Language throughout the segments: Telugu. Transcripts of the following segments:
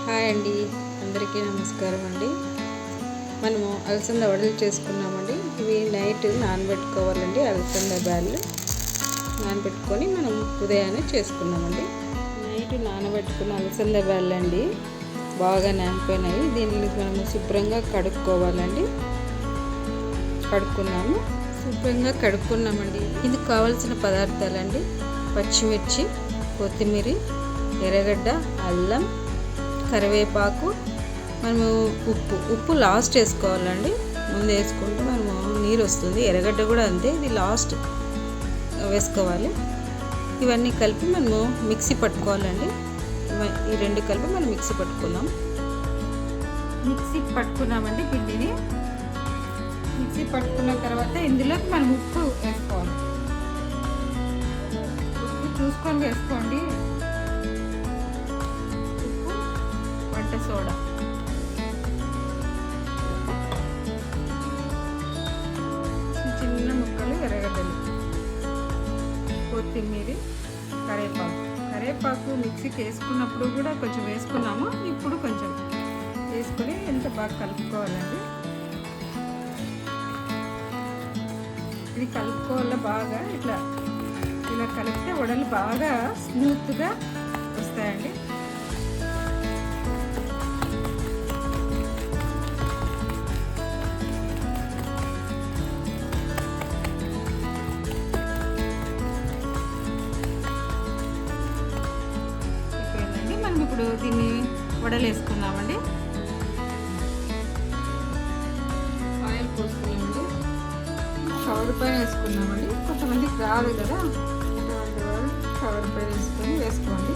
హాయ్ అండి, అందరికీ నమస్కారం అండి. మనము అలసంద వడలు చేసుకున్నామండి. ఇవి నైట్ నానబెట్టుకోవాలండి. అలసంద బ్యాళ్ళు నానబెట్టుకొని మనం ఉదయాన్నే చేసుకున్నామండి. నైట్ నానబెట్టుకున్న అలసంద బ్యాళ్ళు అండి, బాగా నానిపోయినాయి. దీన్ని మనము శుభ్రంగా కడుక్కోవాలండి. శుభ్రంగా కడుక్కున్నామండి. ఇందుకు కావాల్సిన పదార్థాలండి: పచ్చిమిర్చి, కొత్తిమీర, ఎర్రగడ్డ, అల్లం, కరివేపాకు, మనము ఉప్పు లాస్ట్ వేసుకోవాలండి. ముందు వేసుకుంటే మనము నీరు వస్తుంది. ఎర్రగడ్డ కూడా అంతే, ఇది లాస్ట్ వేసుకోవాలి. ఇవన్నీ కలిపి మనము మిక్సీ పట్టుకోవాలండి. ఈ రెండు కలిపి మనం మిక్సీ పట్టుకున్నామండి. పిండిని మిక్సీ పట్టుకున్న తర్వాత ఇందులోకి మనం ఉప్పు వేసుకోవాలి. ఉప్పు చూసుకొని వేసుకోండి. సోడా, చిన్న ముక్కలు ఎర్రగడ్డలు, కొత్తిమీర, కరివేపాకు మిక్సీకి వేసుకున్నప్పుడు కూడా కొంచెం వేసుకున్నాము. ఇప్పుడు కొంచెం వేసుకొని ఎంత బాగా కలుపుకోవాలండి. ఇది కలుపుకోవాలి బాగా. ఇలా కలిపితే వడలు బాగా స్మూత్గా వస్తాయండి. ఇప్పుడు దీన్ని వడలు వేసుకున్నామండి. ఆయిల్ పోసుకున్నామండి. షవర్ పైన వేసుకున్నామండి. కొంతమందికి రాదు కదా, అటువంటి వాళ్ళు షవర్ పైన వేసుకోండి.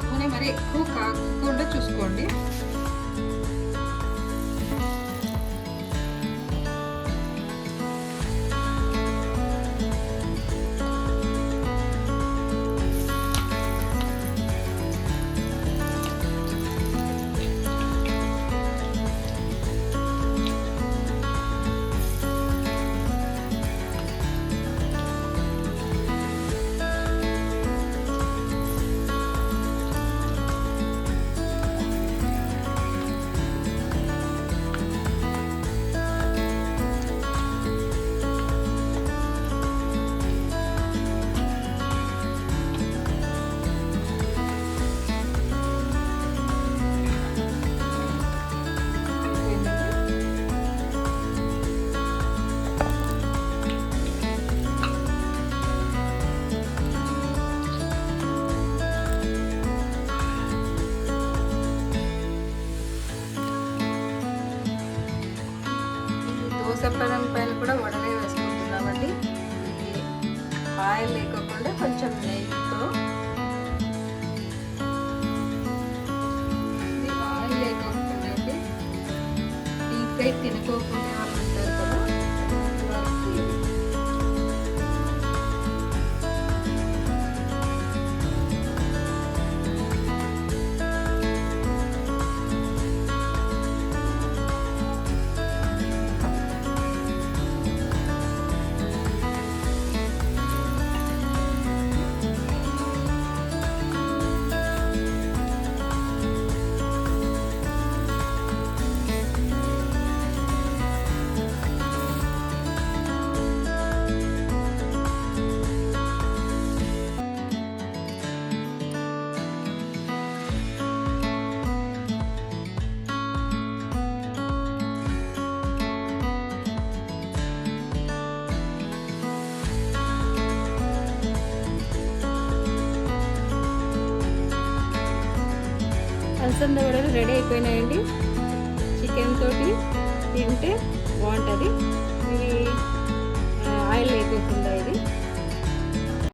నూనె మరి ఎక్కువ కాకుండా చూసుకోండి. దోసపదం పైన కూడా వడలే వేసుకుంటున్నామండి. ఆయిల్ లేకుండా కొంచెం నెయ్యితో, ఆయిల్ లేకుండా అండి. డీప్ ఫ్రై తినుకోకుండా వాళ్ళు ఉంటారు కదా, అలసంద వడలు రెడీ అయిపోయినాయండి. చికెన్ తోటి తింటే బాగుంటుంది. ఇది ఆయిల్ లేకుండా ఇది